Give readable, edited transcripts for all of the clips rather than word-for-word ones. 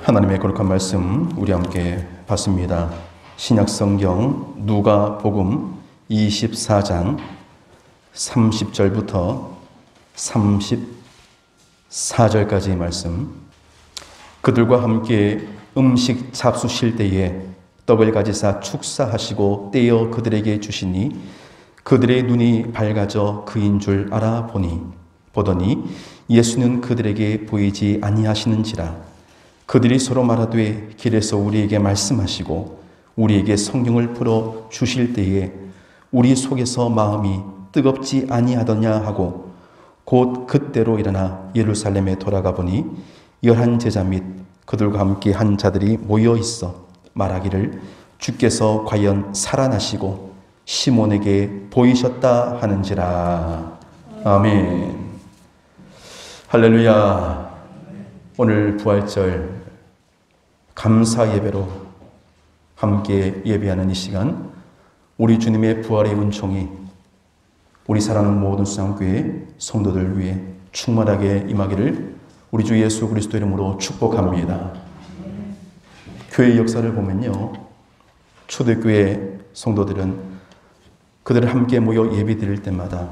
하나님의 거룩한 말씀 우리 함께 봤습니다. 신약성경 누가복음 24장 30절부터 34절까지의 말씀. 그들과 함께 음식 잡수실 때에 떡을 가지사 축사하시고 떼어 그들에게 주시니 그들의 눈이 밝아져 그인 줄 보더니 예수는 그들에게 보이지 아니하시는지라. 그들이 서로 말하되 길에서 우리에게 말씀하시고 우리에게 성경을 풀어 주실 때에 우리 속에서 마음이 뜨겁지 아니하더냐 하고 곧 그때로 일어나 예루살렘에 돌아가 보니 11 제자 및 그들과 함께 한 자들이 모여 있어 말하기를 주께서 과연 살아나시고 시몬에게 보이셨다 하는지라. 아멘. 할렐루야. 오늘 부활절 감사 예배로 함께 예배하는 이 시간, 우리 주님의 부활의 은총이 우리 사랑하는 모든 수양교회 성도들 위해 충만하게 임하기를 우리 주 예수 그리스도 이름으로 축복합니다. 교회 역사를 보면요, 초대교회 성도들은 그들을 함께 모여 예배드릴 때마다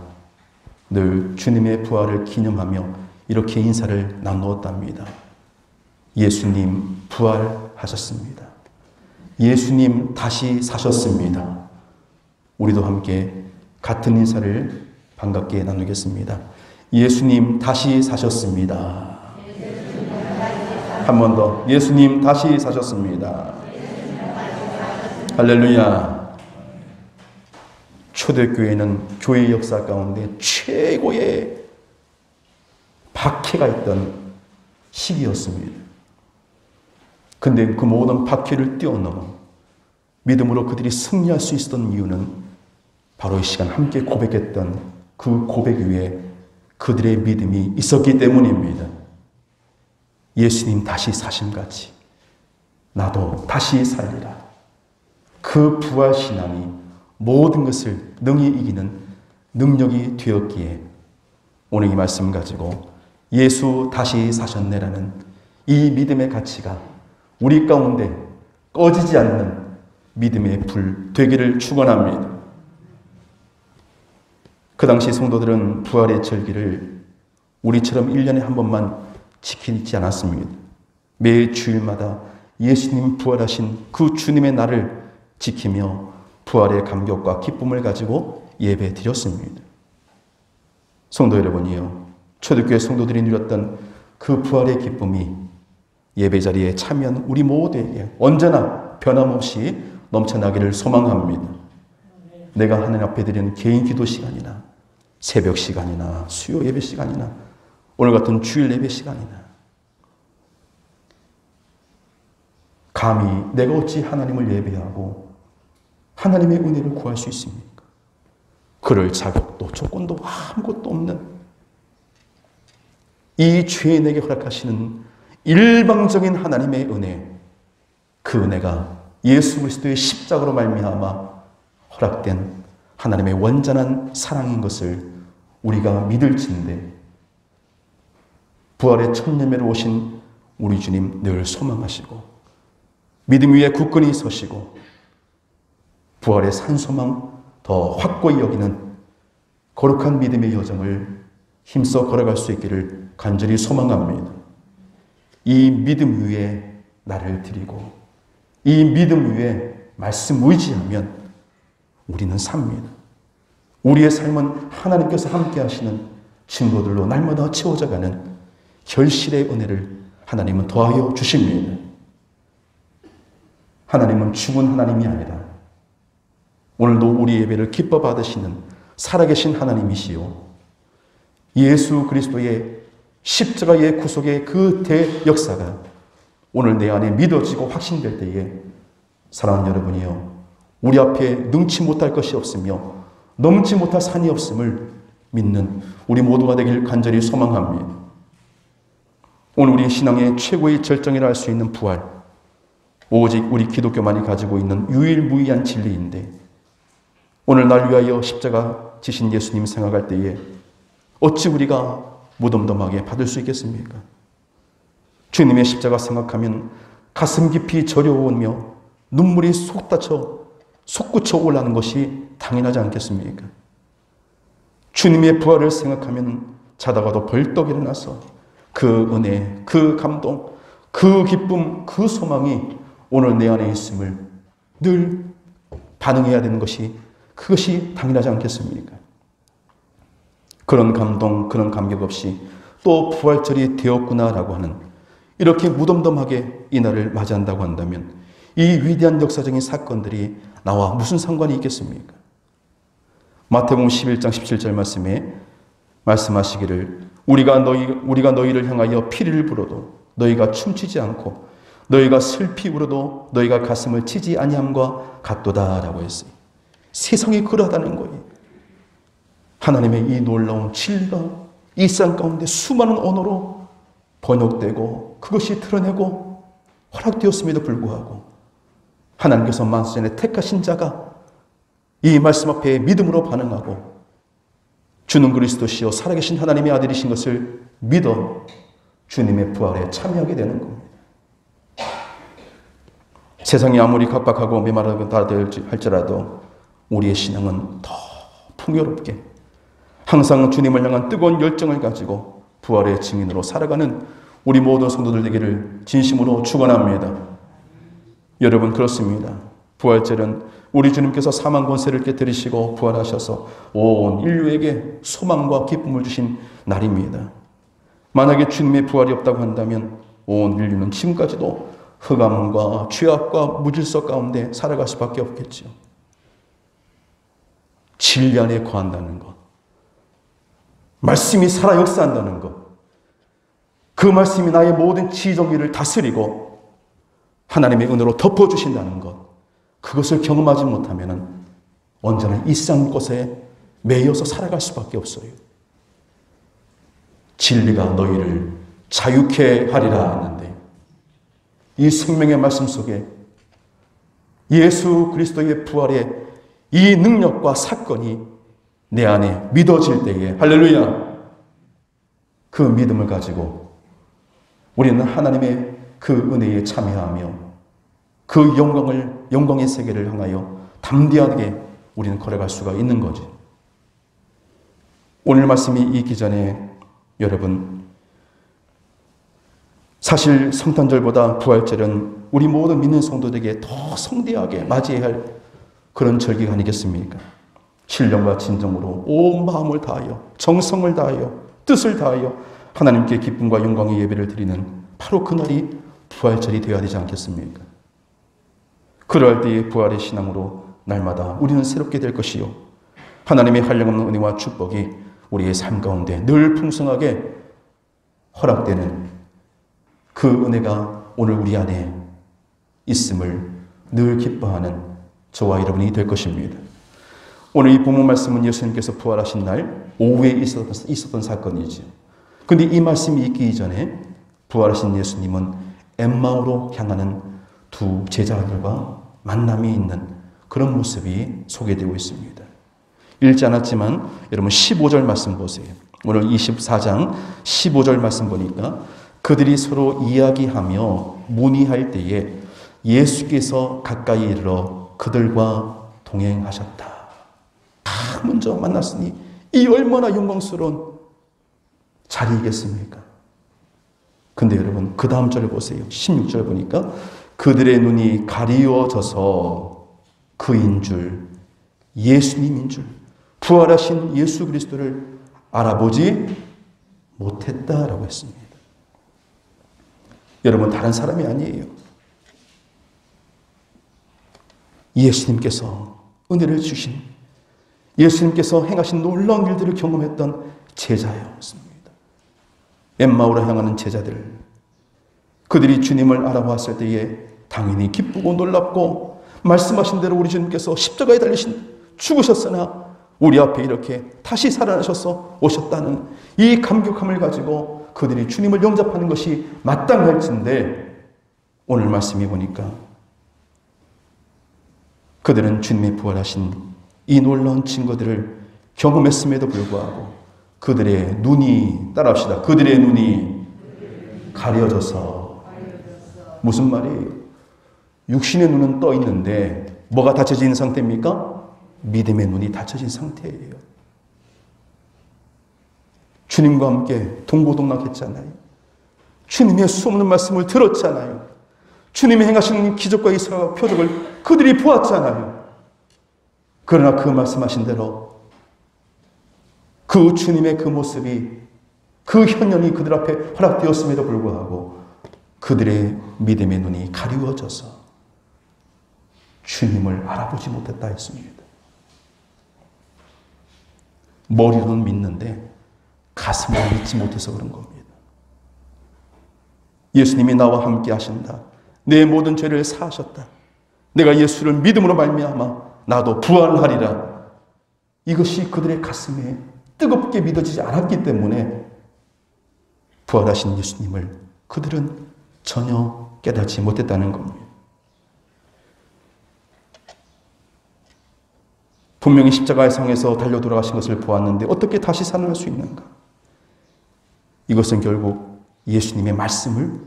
늘 주님의 부활을 기념하며 이렇게 인사를 나누었답니다. 예수님 부활하셨습니다. 예수님 다시 사셨습니다. 우리도 함께 같은 인사를 반갑게 나누겠습니다. 예수님 다시 사셨습니다. 한 번 더. 예수님 다시 사셨습니다. 할렐루야. 초대교회는 교회 역사 가운데 최고의 박해가 있던 시기였습니다. 근데 그 모든 박해를 뛰어넘어 믿음으로 그들이 승리할 수 있었던 이유는 바로 이 시간 함께 고백했던 그 고백 위에 그들의 믿음이 있었기 때문입니다. 예수님 다시 사심같이 나도 다시 살리라. 그 부활신앙이 모든 것을 능히 이기는 능력이 되었기에 오늘 이 말씀 가지고 예수 다시 사셨네라는 이 믿음의 가치가 우리 가운데 꺼지지 않는 믿음의 불 되기를 축원합니다. 그 당시 성도들은 부활의 절기를 우리처럼 1년에 한 번만 지키지 않았습니다. 매 주일마다 예수님 부활하신 그 주님의 날을 지키며 부활의 감격과 기쁨을 가지고 예배 드렸습니다. 성도 여러분이요, 초대교회 성도들이 누렸던 그 부활의 기쁨이 예배 자리에 참여한 우리 모두에게 언제나 변함없이 넘쳐나기를 소망합니다. 내가 하나님 앞에 드리는 개인 기도 시간이나 새벽 시간이나 수요 예배 시간이나 오늘 같은 주일 예배 시간이나 감히 내가 어찌 하나님을 예배하고 하나님의 은혜를 구할 수 있습니까? 그럴 자격도 조건도 아무것도 없는 이 죄인에게 허락하시는 일방적인 하나님의 은혜, 그 은혜가 예수 그리스도의 십자가로 말미암아 허락된 하나님의 완전한 사랑인 것을 우리가 믿을진데 부활의 첫 열매로 오신 우리 주님 늘 소망하시고 믿음 위에 굳건히 서시고 부활의 산소망 더 확고히 여기는 거룩한 믿음의 여정을 힘써 걸어갈 수 있기를 간절히 소망합니다. 이 믿음 위에 나를 드리고 이 믿음 위에 말씀 의지하면 우리는 삽니다. 우리의 삶은 하나님께서 함께 하시는 증거들로 날마다 채워져가는 결실의 은혜를 하나님은 더하여 주십니다. 하나님은 죽은 하나님이 아니라 오늘도 우리 예배를 기뻐 받으시는 살아계신 하나님이시요, 예수 그리스도의 십자가의 구속의 그 대역사가 오늘 내 안에 믿어지고 확신될 때에 사랑하는 여러분이요, 우리 앞에 능치 못할 것이 없으며 넘지 못할 산이 없음을 믿는 우리 모두가 되길 간절히 소망합니다. 오늘 우리 신앙의 최고의 절정이라 할 수 있는 부활, 오직 우리 기독교만이 가지고 있는 유일무이한 진리인데 오늘 날 위하여 십자가 지신 예수님 생각할 때에 어찌 우리가 무덤덤하게 받을 수 있겠습니까? 주님의 십자가 생각하면 가슴 깊이 저려오며 눈물이 솟구쳐 올라오는 것이 당연하지 않겠습니까? 주님의 부활을 생각하면 자다가도 벌떡 일어나서 그 은혜, 그 감동, 그 기쁨, 그 소망이 오늘 내 안에 있음을 늘 반응해야 되는 것이, 그것이 당연하지 않겠습니까? 그런 감동, 그런 감격 없이 또 부활절이 되었구나라고 하는, 이렇게 무덤덤하게 이 날을 맞이한다고 한다면 이 위대한 역사적인 사건들이 나와 무슨 상관이 있겠습니까? 마태복음 11장 17절 말씀에 말씀하시기를 우리가 너희를 향하여 피리를 불어도 너희가 춤추지 않고 너희가 슬피 울어도 너희가 가슴을 치지 아니함과 같도다라고 했어요. 세상이 그러하다는 거예요. 하나님의 이 놀라운 진리가 이 세상 가운데 수많은 언어로 번역되고 그것이 드러내고 허락되었음에도 불구하고 하나님께서 만세전에 택하신 자가 이 말씀 앞에 믿음으로 반응하고 주는 그리스도시요 살아계신 하나님의 아들이신 것을 믿어 주님의 부활에 참여하게 되는 겁니다. 세상이 아무리 각박하고 메마르다 할지라도 우리의 신앙은 더 풍요롭게 항상 주님을 향한 뜨거운 열정을 가지고 부활의 증인으로 살아가는 우리 모든 성도들 되기를 진심으로 축원합니다. 여러분, 그렇습니다. 부활절은 우리 주님께서 사망 권세를 깨뜨리시고 부활하셔서 온 인류에게 소망과 기쁨을 주신 날입니다. 만약에 주님의 부활이 없다고 한다면 온 인류는 지금까지도 흑암과 죄악과 무질서 가운데 살아갈 수밖에 없겠죠. 진리 안에 거한다는 것, 말씀이 살아 역사한다는 것, 그 말씀이 나의 모든 지정의를 다스리고 하나님의 은혜로 덮어주신다는 것, 그것을 경험하지 못하면 언제나 이 세상 곳에 매여서 살아갈 수밖에 없어요. 진리가 너희를 자유케 하리라 했는데 이 생명의 말씀 속에 예수 그리스도의 부활의 이 능력과 사건이 내 안에 믿어질 때에 할렐루야, 그 믿음을 가지고 우리는 하나님의 그 은혜에 참여하며 그 영광의 세계를 향하여 담대하게 우리는 걸어갈 수가 있는 거죠. 오늘 말씀이 있기 전에 여러분, 사실 성탄절보다 부활절은 우리 모든 믿는 성도들에게 더 성대하게 맞이해야 할 그런 절기가 아니겠습니까? 신령과 진정으로 온 마음을 다하여 정성을 다하여 뜻을 다하여 하나님께 기쁨과 영광의 예배를 드리는 바로 그날이 부활절이 되어야 되지 않겠습니까? 그럴 때의 부활의 신앙으로 날마다 우리는 새롭게 될 것이요, 하나님의 한량없는 은혜와 축복이 우리의 삶 가운데 늘 풍성하게 허락되는 그 은혜가 오늘 우리 안에 있음을 늘 기뻐하는 저와 여러분이 될 것입니다. 오늘 이 본문 말씀은 예수님께서 부활하신 날 오후에 있었던 사건이죠. 그런데 이 말씀이 있기 전에 부활하신 예수님은 엠마오로 향하는 두 제자들과 만남이 있는 그런 모습이 소개되고 있습니다. 읽지 않았지만 여러분 15절 말씀 보세요. 오늘 24장 15절 말씀 보니까 그들이 서로 이야기하며 문의할 때에 예수께서 가까이 이르러 그들과 동행하셨다. 먼저 만났으니 이 얼마나 영광스러운 자리이겠습니까? 근데 여러분 그 다음 절을 보세요. 16절 보니까 그들의 눈이 가리워져서 그인 줄, 예수님인 줄, 부활하신 예수 그리스도를 알아보지 못했다라고 했습니다. 여러분, 다른 사람이 아니에요. 예수님께서 은혜를 주신, 예수님께서 행하신 놀라운 일들을 경험했던 제자였습니다. 엠마오로 향하는 제자들, 그들이 주님을 알아보았을 때에 당연히 기쁘고 놀랍고 말씀하신 대로 우리 주님께서 십자가에 죽으셨으나 우리 앞에 이렇게 다시 살아나셔서 오셨다는 이 감격함을 가지고 그들이 주님을 영접하는 것이 마땅할진데, 오늘 말씀이 보니까 그들은 주님의 부활하신 이 놀라운 증거들을 경험했음에도 불구하고 그들의 눈이, 따라합시다, 그들의 눈이 가려져서 무슨 말이에요? 육신의 눈은 떠 있는데 뭐가 닫혀진 상태입니까? 믿음의 눈이 닫혀진 상태예요. 주님과 함께 동고동락했잖아요. 주님의 수없는 말씀을 들었잖아요. 주님이 행하시는 기적과 이사와 표적을 그들이 보았잖아요. 그러나 그 말씀하신 대로 그 주님의 그 모습이, 그 현현이 그들 앞에 허락되었음에도 불구하고 그들의 믿음의 눈이 가리워져서 주님을 알아보지 못했다 했습니다. 머리로는 믿는데 가슴으로 믿지 못해서 그런 겁니다. 예수님이 나와 함께 하신다. 내 모든 죄를 사하셨다. 내가 예수를 믿음으로 말미암아 나도 부활하리라. 이것이 그들의 가슴에 뜨겁게 믿어지지 않았기 때문에 부활하신 예수님을 그들은 전혀 깨닫지 못했다는 겁니다. 분명히 십자가의 상에서 달려 돌아가신 것을 보았는데 어떻게 다시 살아날 수 있는가? 이것은 결국 예수님의 말씀을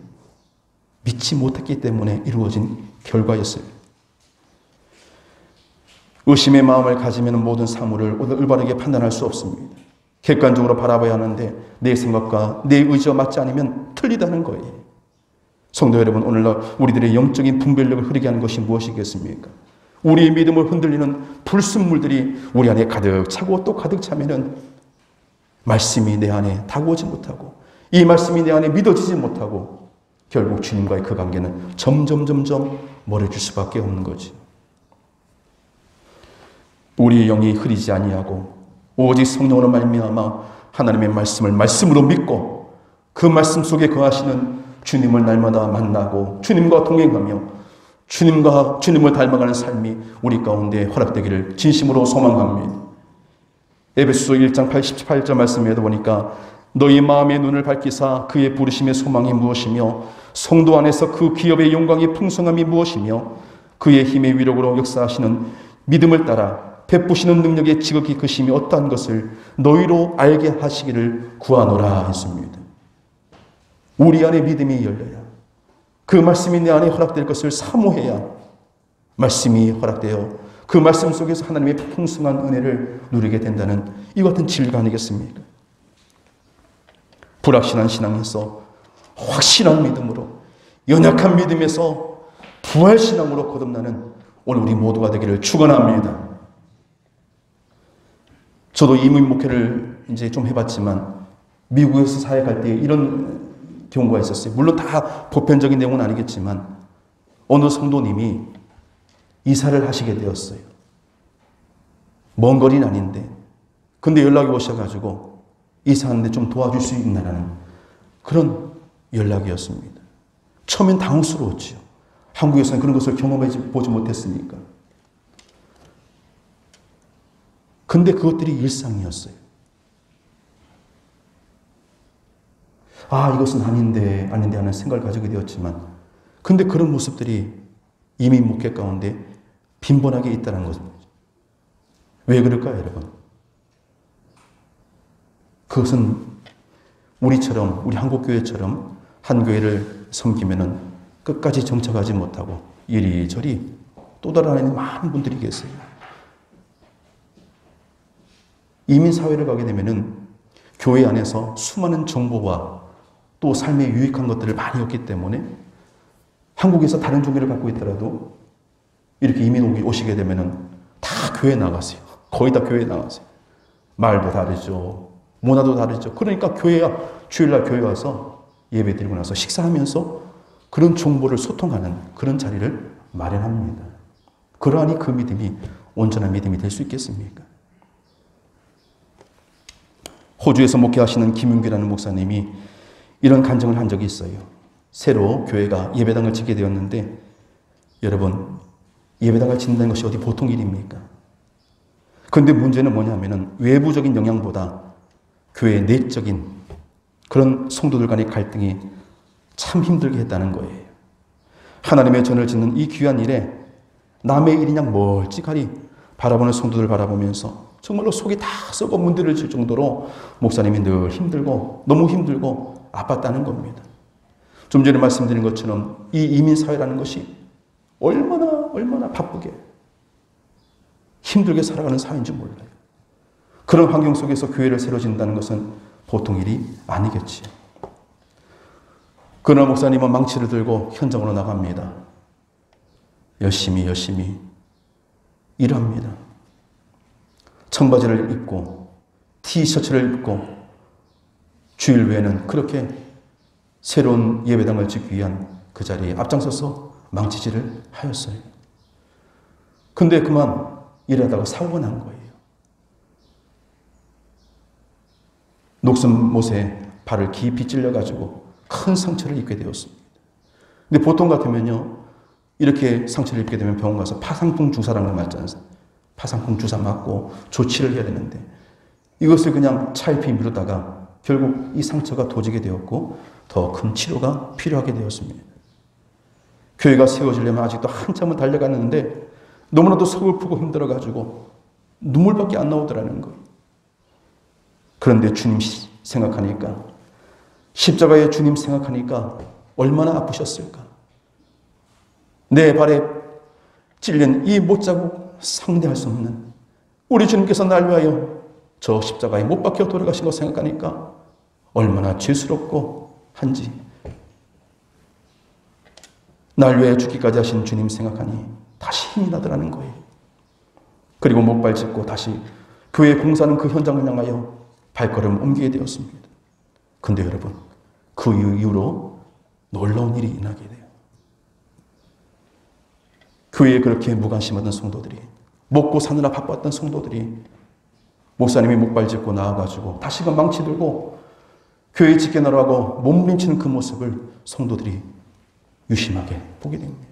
믿지 못했기 때문에 이루어진 결과였어요. 의심의 마음을 가지면 모든 사물을 올바르게 판단할 수 없습니다. 객관적으로 바라봐야 하는데 내 생각과 내 의지와 맞지 않으면 틀리다는 거예요. 성도 여러분, 오늘날 우리들의 영적인 분별력을 흐르게 하는 것이 무엇이겠습니까? 우리의 믿음을 흔들리는 불순물들이 우리 안에 가득 차고 또 가득 차면은 말씀이 내 안에 다가오지 못하고 이 말씀이 내 안에 믿어지지 못하고 결국 주님과의 그 관계는 점점 멀어질 수밖에 없는 거지. 우리의 영이 흐리지 아니하고 오직 성령으로 말미암아 하나님의 말씀을 말씀으로 믿고 그 말씀 속에 거하시는 주님을 날마다 만나고 주님과 동행하며 주님을 닮아가는 삶이 우리 가운데 허락되기를 진심으로 소망합니다. 에베소서 1장 88절 말씀에도 보니까 너희 마음의 눈을 밝히사 그의 부르심의 소망이 무엇이며 성도 안에서 그 기업의 영광의 풍성함이 무엇이며 그의 힘의 위력으로 역사하시는 믿음을 따라 베푸시는 능력의 지극히 크심이 어떠한 것을 너희로 알게 하시기를 구하노라 했습니다. 우리 안에 믿음이 열려야 그 말씀이 내 안에 허락될 것을 사모해야 말씀이 허락되어 그 말씀 속에서 하나님의 풍성한 은혜를 누리게 된다는 이 같은 진리가 아니겠습니까? 불확실한 신앙에서 확실한 믿음으로, 연약한 믿음에서 부활신앙으로 거듭나는 오늘 우리 모두가 되기를 축원합니다. 저도 이민 목회를 이제 좀 해봤지만 미국에서 사역할 때 이런 경우가 있었어요. 물론 다 보편적인 내용은 아니겠지만 어느 성도님이 이사를 하시게 되었어요. 먼 거리는 아닌데 근데 연락이 오셔가지고 이사하는데 좀 도와줄 수 있나라는 그런 연락이었습니다. 처음엔 당황스러웠지요. 한국에서는 그런 것을 경험해보지 못했으니까. 근데 그것들이 일상이었어요. 아, 이것은 아닌데 하는 생각을 가지게 되었지만 근데 그런 모습들이 이민 목회 가운데 빈번하게 있다는 것입니다. 왜 그럴까요, 여러분? 그것은 우리처럼, 우리 한국교회처럼 한 교회를 섬기면은 끝까지 정착하지 못하고 이리저리 또 다른 많은 분들이 계세요. 이민사회를 가게 되면은 교회 안에서 수많은 정보와 또 삶에 유익한 것들을 많이 얻기 때문에 한국에서 다른 종교를 갖고 있더라도 이렇게 이민 오시게 되면은 다 교회 나가세요. 거의 다 교회 나가세요. 말도 다르죠. 문화도 다르죠. 그러니까 주일날 교회 와서 예배 드리고 나서 식사하면서 그런 정보를 소통하는 그런 자리를 마련합니다. 그러하니 그 믿음이 온전한 믿음이 될 수 있겠습니까? 호주에서 목회하시는 김윤기라는 목사님이 이런 간증을 한 적이 있어요. 새로 교회가 예배당을 짓게 되었는데 여러분, 예배당을 짓는다는 것이 어디 보통 일입니까? 그런데 문제는 뭐냐면은 외부적인 영향보다 교회의 내적인 그런 성도들 간의 갈등이 참 힘들게 했다는 거예요. 하나님의 전을 짓는 이 귀한 일에 남의 일이냥 멀찍하니 바라보는 성도들 바라보면서 정말로 속이 다 썩어 문드러질 정도로 목사님이 늘 힘들고 너무 힘들고 아팠다는 겁니다. 좀 전에 말씀드린 것처럼 이 이민사회라는 것이 얼마나 바쁘게 힘들게 살아가는 사회인지 몰라요. 그런 환경 속에서 교회를 새로 짓는다는 것은 보통 일이 아니겠지요. 그러나 목사님은 망치를 들고 현장으로 나갑니다. 열심히 일합니다. 청바지를 입고 티셔츠를 입고 주일 외에는 그렇게 새로운 예배당을 짓기 위한 그 자리에 앞장서서 망치질을 하였어요. 근데 그만 일하다가 사고가 난 거예요. 녹슨못에 발을 깊이 찔려가지고 큰 상처를 입게 되었습니다. 근데 보통 같으면요, 이렇게 상처를 입게 되면 병원 가서 파상풍 주사라는 걸 맞지 않습니까? 파상풍 주사 맞고 조치를 해야 되는데 이것을 그냥 차일피 미루다가 결국 이 상처가 도지게 되었고 더 큰 치료가 필요하게 되었습니다. 교회가 세워지려면 아직도 한참은 달려갔는데 너무나도 서글프고 힘들어가지고 눈물밖에 안 나오더라는 거예요. 그런데 주님 생각하니까, 십자가의 주님 생각하니까 얼마나 아프셨을까. 내 발에 찔린 이 못자국 상대할 수 없는 우리 주님께서 날 위하여 저 십자가에 못 박혀 돌아가신 거 생각하니까 얼마나 죄스럽고 한지, 날 위하여 죽기까지 하신 주님 생각하니 다시 힘이 나더라는 거예요. 그리고 못발 짚고 다시 교회 공사하는 그 현장을 향하여 발걸음 옮기게 되었습니다. 근데 여러분, 그 이후로 놀라운 일이 일어나게 돼요. 교회에 그렇게 무관심하던 성도들이, 먹고 사느라 바빴던 성도들이 목사님이 목발 짚고 나와가지고 다시금 망치 들고 교회 지켜나라고 몸부림치는 그 모습을 성도들이 유심하게 보게 됩니다.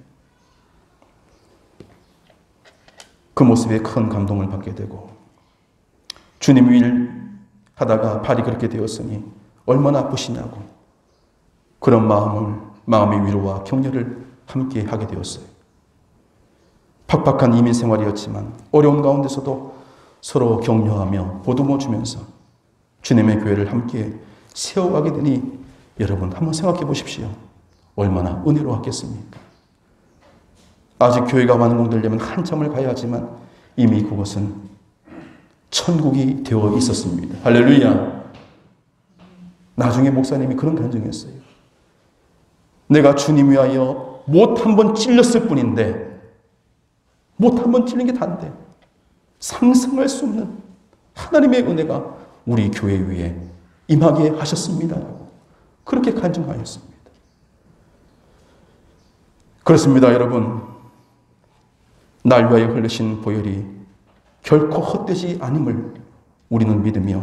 그 모습에 큰 감동을 받게 되고, 주님 일 하다가 발이 그렇게 되었으니 얼마나 아프시냐고 그런 마음의 위로와 격려를 함께 하게 되었어요. 팍팍한 이민 생활이었지만 어려운 가운데서도 서로 격려하며 보듬어 주면서 주님의 교회를 함께 세워가게 되니 여러분 한번 생각해 보십시오. 얼마나 은혜로웠겠습니까? 아직 교회가 완공되려면 한참을 가야 하지만 이미 그것은 천국이 되어 있었습니다. 할렐루야. 나중에 목사님이 그런 간증했어요. 내가 주님 위하여 못 한 번 찔렸을 뿐인데, 못 한 번 찔린 게 다인데 상상할 수 없는 하나님의 은혜가 우리 교회 위에 임하게 하셨습니다. 그렇게 간증하였습니다. 그렇습니다, 여러분. 날 위하여 흘리신 보혈이 결코 헛되지 않음을 우리는 믿으며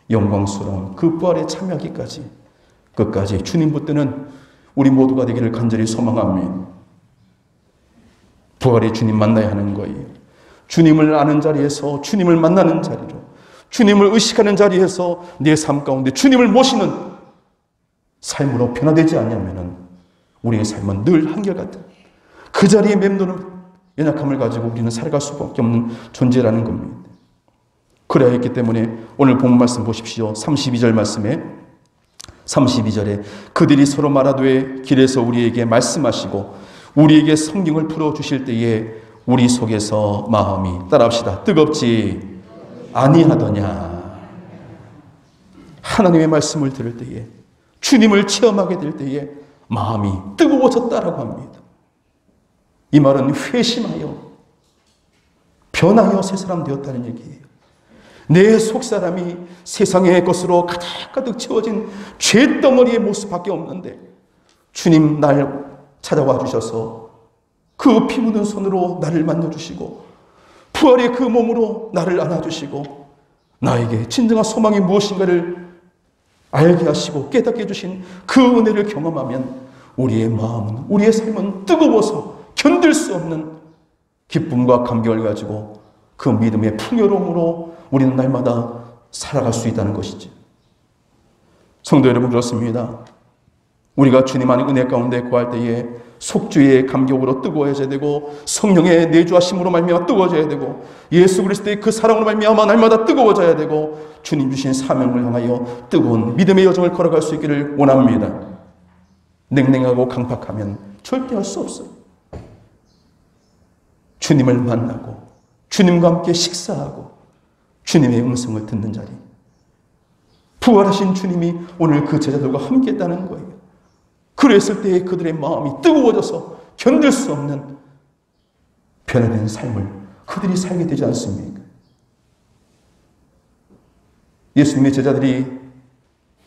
영광스러운 그 부활에 참여하기까지 끝까지 주님 붙드는 우리 모두가 되기를 간절히 소망합니다. 부활의 주님 만나야 하는 거예요. 주님을 아는 자리에서, 주님을 만나는 자리로, 주님을 의식하는 자리에서 내 삶 가운데 주님을 모시는 삶으로 변화되지 않으면 우리의 삶은 늘 한결같은 그 자리에 맴도는 연약함을 가지고 우리는 살아갈 수밖에 없는 존재라는 겁니다. 그래야 했기 때문에 오늘 본 말씀 보십시오. 32절 말씀에 32절에 그들이 서로 말하되 길에서 우리에게 말씀하시고 우리에게 성경을 풀어주실 때에 우리 속에서 마음이, 따라합시다, 뜨겁지 아니하더냐. 하나님의 말씀을 들을 때에, 주님을 체험하게 될 때에 마음이 뜨거워졌다라고 합니다. 이 말은 회심하여 변하여 새 사람 되었다는 얘기예요. 내 속사람이 세상의 것으로 가득가득 채워진 죄덩어리의 모습밖에 없는데 주님 날 찾아와 주셔서 그 피 묻은 손으로 나를 만져주시고 부활의 그 몸으로 나를 안아주시고 나에게 진정한 소망이 무엇인가를 알게 하시고 깨닫게 해주신 그 은혜를 경험하면 우리의 마음은, 우리의 삶은 뜨거워서 견딜 수 없는 기쁨과 감격을 가지고 그 믿음의 풍요로움으로 우리는 날마다 살아갈 수 있다는 것이죠. 성도 여러분, 그렇습니다. 우리가 주님 안의 은혜 가운데 거할 때에 속주의 감격으로 뜨거워져야 되고 성령의 내주하심으로 말미암아 뜨거워져야 되고 예수 그리스도의 그 사랑으로 말미암아 날마다 뜨거워져야 되고 주님 주신 사명을 향하여 뜨거운 믿음의 여정을 걸어갈 수 있기를 원합니다. 냉랭하고 강팍하면 절대 할 수 없어요. 주님을 만나고 주님과 함께 식사하고 주님의 음성을 듣는 자리. 부활하신 주님이 오늘 그 제자들과 함께 했다는 거예요. 그랬을 때에 그들의 마음이 뜨거워져서 견딜 수 없는 변화된 삶을 그들이 살게 되지 않습니까? 예수님의 제자들이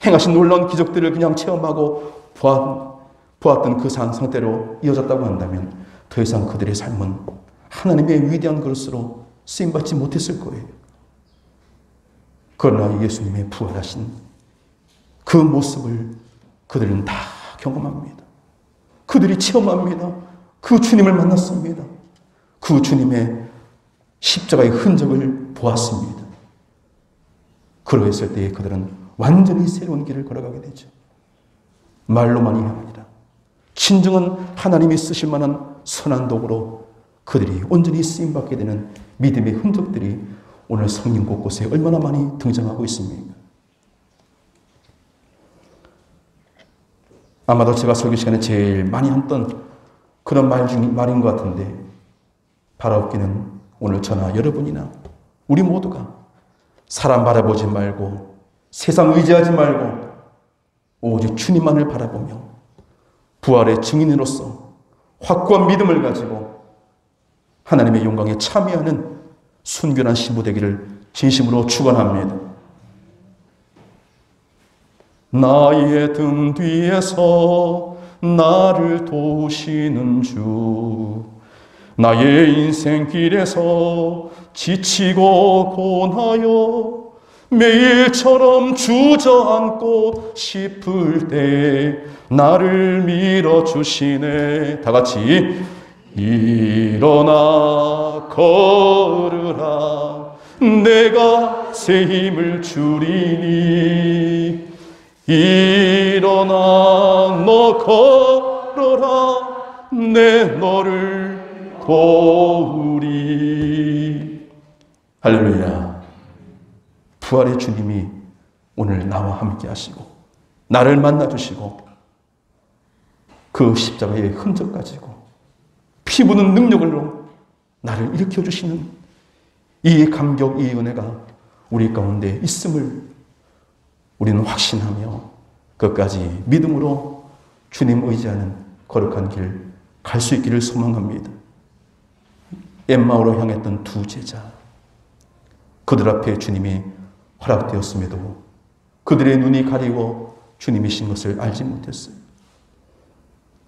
행하신 놀라운 기적들을 그냥 체험하고 보았던 그 상태로 이어졌다고 한다면 더 이상 그들의 삶은 하나님의 위대한 그릇으로 쓰임받지 못했을 거예요. 그러나 예수님의 부활하신 그 모습을 그들은 다 경험합니다. 그들이 체험합니다. 그 주님을 만났습니다. 그 주님의 십자가의 흔적을 보았습니다. 그러했을 때에 그들은 완전히 새로운 길을 걸어가게 되죠. 말로만이 아니라 진정한 하나님이 쓰실 만한 선한 도구로 그들이 온전히 쓰임받게 되는 믿음의 흔적들이 오늘 성경 곳곳에 얼마나 많이 등장하고 있습니까? 아마도 제가 설교 시간에 제일 많이 했던 그런 말인 것 같은데, 바라옵기는 오늘 저나 여러분이나 우리 모두가 사람 바라보지 말고 세상 의지하지 말고 오직 주님만을 바라보며 부활의 증인으로서 확고한 믿음을 가지고 하나님의 영광에 참여하는 순결한 신부 되기를 진심으로 축원합니다. 나의 등 뒤에서 나를 도우시는 주, 나의 인생길에서 지치고 고나여 매일처럼 주저앉고 싶을 때 나를 밀어주시네. 다 같이 일어나 걸으라, 내가 새 힘을 주리니. 일어나 너 걸어라, 내 너를 도우리. 할렐루야. 부활의 주님이 오늘 나와 함께 하시고 나를 만나주시고 그 십자가의 흔적 가지고 피 부는 능력으로 나를 일으켜주시는 이 감격, 이 은혜가 우리 가운데 있음을 우리는 확신하며 끝까지 믿음으로 주님 의지하는 거룩한 길 갈 수 있기를 소망합니다. 엠마오로 향했던 두 제자, 그들 앞에 주님이 허락되었음에도 그들의 눈이 가리워 주님이신 것을 알지 못했어요.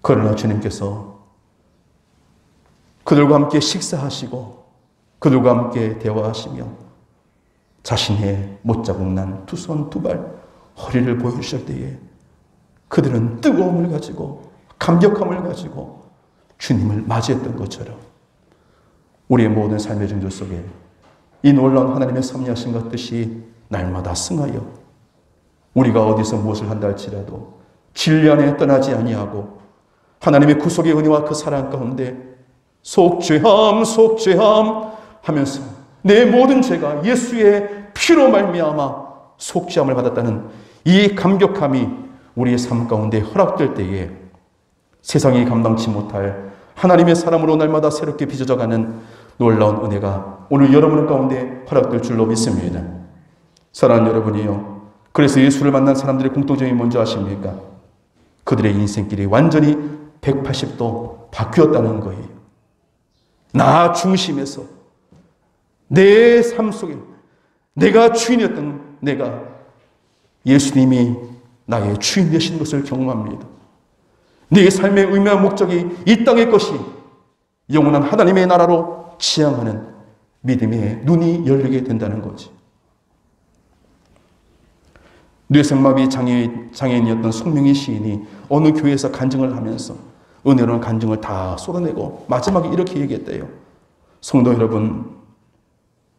그러나 주님께서 그들과 함께 식사하시고 그들과 함께 대화하시며 자신의 못자국 난 두 손 두 발 허리를 보여주실 때에 그들은 뜨거움을 가지고 감격함을 가지고 주님을 맞이했던 것처럼 우리의 모든 삶의 정조 속에 이 놀라운 하나님의 섭리하심과 뜻이 날마다 승하여 우리가 어디서 무엇을 한다 할지라도 진리 안에 떠나지 아니하고 하나님의 구속의 은혜와 그 사랑 가운데 속죄함 속죄함 하면서 내 모든 죄가 예수의 피로 말미암아 속죄함을 받았다는 이 감격함이 우리의 삶 가운데 허락될 때에 세상이 감당치 못할 하나님의 사람으로 날마다 새롭게 빚어져가는 놀라운 은혜가 오늘 여러분 가운데 허락될 줄로 믿습니다. 사랑하는 여러분이요, 그래서 예수를 만난 사람들의 공통점이 뭔지 아십니까? 그들의 인생길이 완전히 180도 바뀌었다는 거예요. 나 중심에서 내 삶 속에 내가 주인이었던 내가 예수님이 나의 주인 되신 것을 경험합니다. 내 삶의 의미와 목적이 이 땅의 것이 영원한 하나님의 나라로 지향하는 믿음의 눈이 열리게 된다는 거지. 뇌생마비 장애인이었던 송명희 시인이 어느 교회에서 간증을 하면서 은혜로운 간증을 다 쏟아내고 마지막에 이렇게 얘기했대요. 성도 여러분,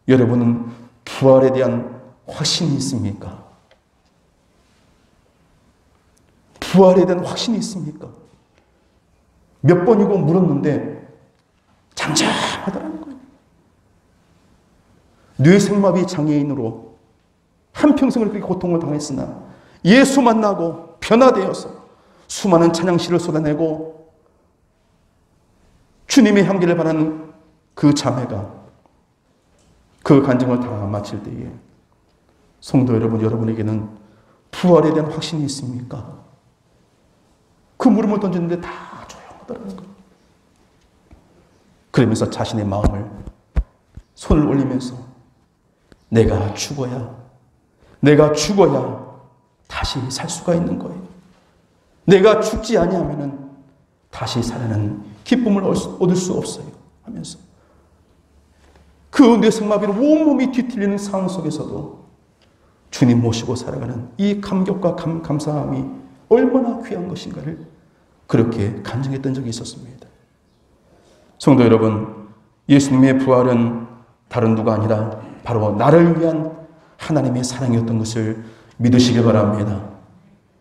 여러분은 부활에 대한 확신이 있습니까? 부활에 대한 확신이 있습니까? 몇 번이고 물었는데 잠잠하더라는 거예요. 뇌생마비 장애인으로 한평생을 그렇게 고통을 당했으나 예수 만나고 변화되어서 수많은 찬양시를 쏟아내고 주님의 향기를 바라는 그 자매가 그 간증을 다 마칠 때에 성도 여러분, 여러분에게는 부활에 대한 확신이 있습니까? 그 물음을 던졌는데 다 조용하더라는 거예요. 그러면서 자신의 마음을 손을 올리면서 내가 죽어야 다시 살 수가 있는 거예요. 내가 죽지 아니하면은 다시 살아나는 기쁨을 얻을 수 없어요 하면서 그 뇌성마비로 온몸이 뒤틀리는 상황 속에서도 주님 모시고 살아가는 이 감격과 감사함이 얼마나 귀한 것인가를 그렇게 간증했던 적이 있었습니다. 성도 여러분, 예수님의 부활은 다른 누가 아니라 바로 나를 위한 하나님의 사랑이었던 것을 믿으시기 바랍니다.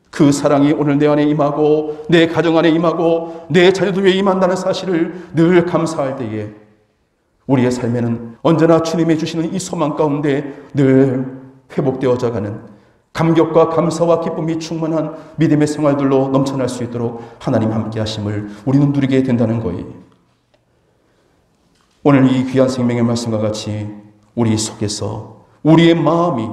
그 사랑이 오늘 내 안에 임하고 내 가정 안에 임하고 내 자녀들 위해 임한다는 사실을 늘 감사할 때에 우리의 삶에는 언제나 주님이 주시는 이 소망 가운데 늘 회복되어져 가는 감격과 감사와 기쁨이 충만한 믿음의 생활들로 넘쳐날 수 있도록 하나님 함께 하심을 우리는 누리게 된다는 거예요. 오늘 이 귀한 생명의 말씀과 같이 우리 속에서 우리의 마음이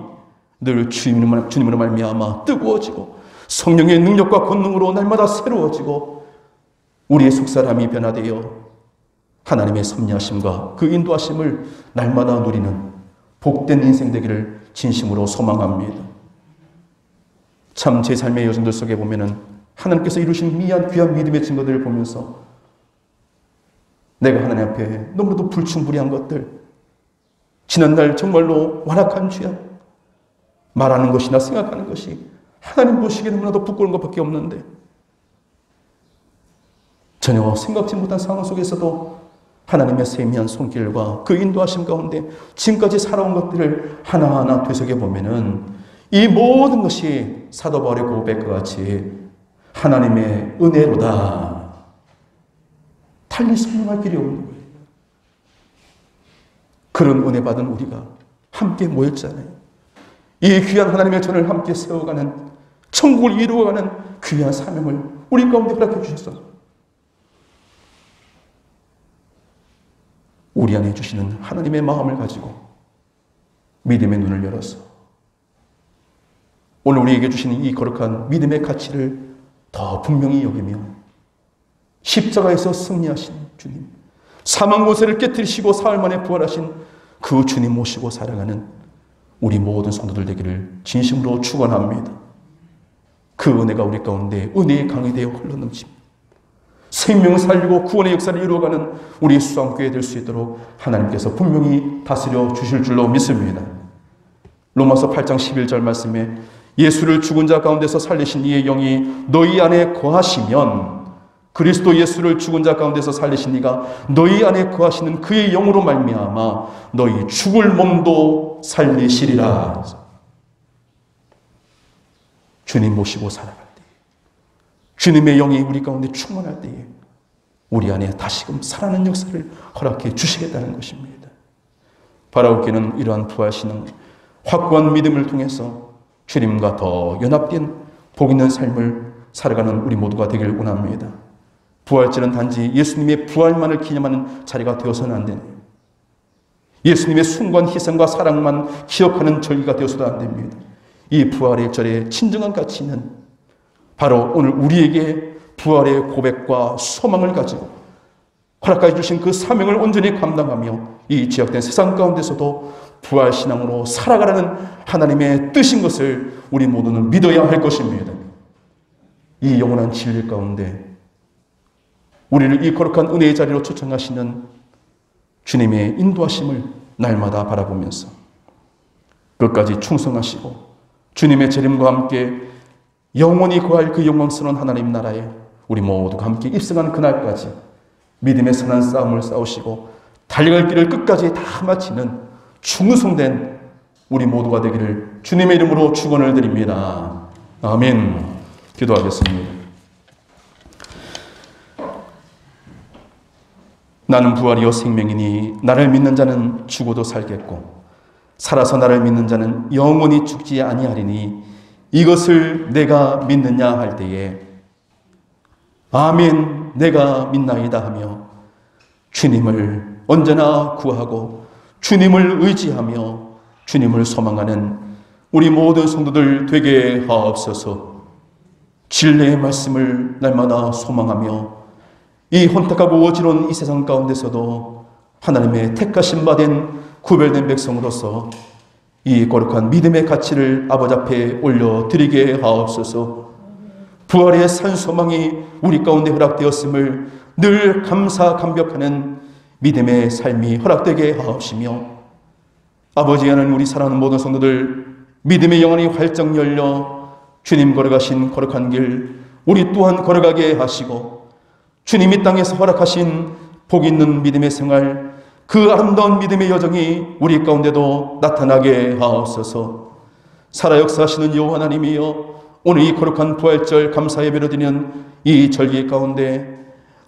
늘 주님으로 말미암아 뜨거워지고 성령의 능력과 권능으로 날마다 새로워지고 우리의 속사람이 변화되어 하나님의 섭리하심과 그 인도하심을 날마다 누리는 복된 인생 되기를 진심으로 소망합니다. 참 제 삶의 여정들 속에 보면은 하나님께서 이루신 귀한 믿음의 증거들을 보면서 내가 하나님 앞에 너무나도 불충분한 것들, 지난날 정말로 완악한 죄악, 말하는 것이나 생각하는 것이 하나님 보시기에 너무나도 부끄러운 것밖에 없는데 전혀 생각지 못한 상황 속에서도 하나님의 세미한 손길과 그 인도하심 가운데 지금까지 살아온 것들을 하나하나 되새겨보면은 이 모든 것이 사도 바울의 고백과 같이 하나님의 은혜로다. 달리 설명할 길이 없는 거예요. 그런 은혜 받은 우리가 함께 모였잖아요. 이 귀한 하나님의 전을 함께 세워가는 천국을 이루어가는 귀한 사명을 우리 가운데 허락해 주셨어. 우리 안에 주시는 하나님의 마음을 가지고 믿음의 눈을 열어서 오늘 우리에게 주시는 이 거룩한 믿음의 가치를 더 분명히 여기며 십자가에서 승리하신 주님, 사망 권세를 깨뜨리시고 사흘 만에 부활하신 그 주님 모시고 살아가는 우리 모든 성도들 되기를 진심으로 축원합니다. 그 은혜가 우리 가운데 은혜의 강이 되어 흘러넘칩니다. 생명을 살리고 구원의 역사를 이루어가는 우리 수양교회 될 수 있도록 하나님께서 분명히 다스려 주실 줄로 믿습니다. 로마서 8장 11절 말씀에 예수를 죽은 자 가운데서 살리신 이의 영이 너희 안에 거하시면 그리스도 예수를 죽은 자 가운데서 살리신 이가 너희 안에 거하시는 그의 영으로 말미암아 너희 죽을 몸도 살리시리라. 주님 모시고 살아갈 때 주님의 영이 우리 가운데 충만할 때에 우리 안에 다시금 살아나는 역사를 허락해 주시겠다는 것입니다. 바라옵기는 이러한 부활신앙, 확고한 믿음을 통해서 주님과 더 연합된 복 있는 삶을 살아가는 우리 모두가 되길 원합니다. 부활절은 단지 예수님의 부활만을 기념하는 자리가 되어서는 안 되네요. 예수님의 숭고한 희생과 사랑만 기억하는 절기가 되어서도 안 됩니다. 이 부활의 절의 진정한 가치는 바로 오늘 우리에게 부활의 고백과 소망을 가지고 허락해 주신 그 사명을 온전히 감당하며 이 지역된 세상 가운데서도 부활신앙으로 살아가라는 하나님의 뜻인 것을 우리 모두는 믿어야 할 것입니다. 이 영원한 진리 가운데 우리를 이 거룩한 은혜의 자리로 초청하시는 주님의 인도하심을 날마다 바라보면서 끝까지 충성하시고 주님의 재림과 함께 영원히 거할 그 영광스러운 하나님 나라에 우리 모두가 함께 입성한 그날까지 믿음의 선한 싸움을 싸우시고 달려갈 길을 끝까지 다 마치는 충성된 우리 모두가 되기를 주님의 이름으로 축원을 드립니다. 아멘. 기도하겠습니다. 나는 부활이요 생명이니 나를 믿는 자는 죽어도 살겠고 살아서 나를 믿는 자는 영원히 죽지 아니하리니 이것을 내가 믿느냐 할 때에 아멘 내가 믿나이다 하며 주님을 언제나 구하고 주님을 의지하며 주님을 소망하는 우리 모든 성도들 되게 하옵소서. 진리의 말씀을 날마다 소망하며 이 혼탁하고 어지러운 이 세상 가운데서도 하나님의 택하신 바 된 구별된 백성으로서 이 거룩한 믿음의 가치를 아버지 앞에 올려드리게 하옵소서. 부활의 산소망이 우리 가운데 허락되었음을 늘 감사 감격하는 믿음의 삶이 허락되게 하옵시며, 아버지 하나님, 우리 사랑하는 모든 성도들 믿음의 영안이 활짝 열려 주님 걸어가신 거룩한 길 우리 또한 걸어가게 하시고, 주님이 땅에서 허락하신 복 있는 믿음의 생활, 그 아름다운 믿음의 여정이 우리 가운데도 나타나게 하옵소서. 살아 역사하시는 여호와 하나님이여, 오늘 이 거룩한 부활절 감사 예배를 드리는 이 절기 가운데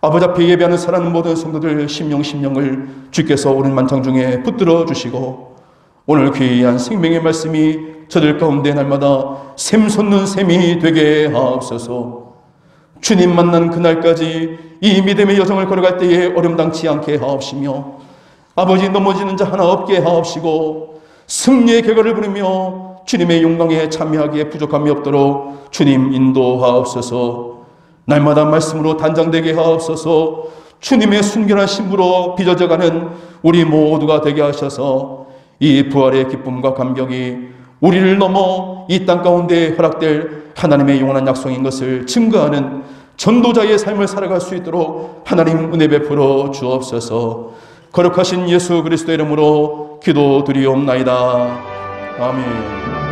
아버지 앞에 예배하는 사랑하는 모든 성도들 심령을 주께서 오늘 만찬 중에 붙들어 주시고, 오늘 귀한 생명의 말씀이 저들 가운데 날마다 샘솟는 샘이 되게 하옵소서. 주님 만난 그날까지 이 믿음의 여정을 걸어갈 때에 어림당치 않게 하옵시며, 아버지 넘어지는 자 하나 없게 하옵시고, 승리의 궤거를 부르며 주님의 영광에 참여하기에 부족함이 없도록 주님 인도하옵소서. 날마다 말씀으로 단장되게 하옵소서. 주님의 순결한 신부로 빚어져가는 우리 모두가 되게 하셔서 이 부활의 기쁨과 감격이 우리를 넘어 이 땅 가운데 허락될 하나님의 영원한 약속인 것을 증거하는 전도자의 삶을 살아갈 수 있도록 하나님 은혜 베풀어 주옵소서. 거룩하신 예수 그리스도의 이름으로 기도드리옵나이다. 아멘.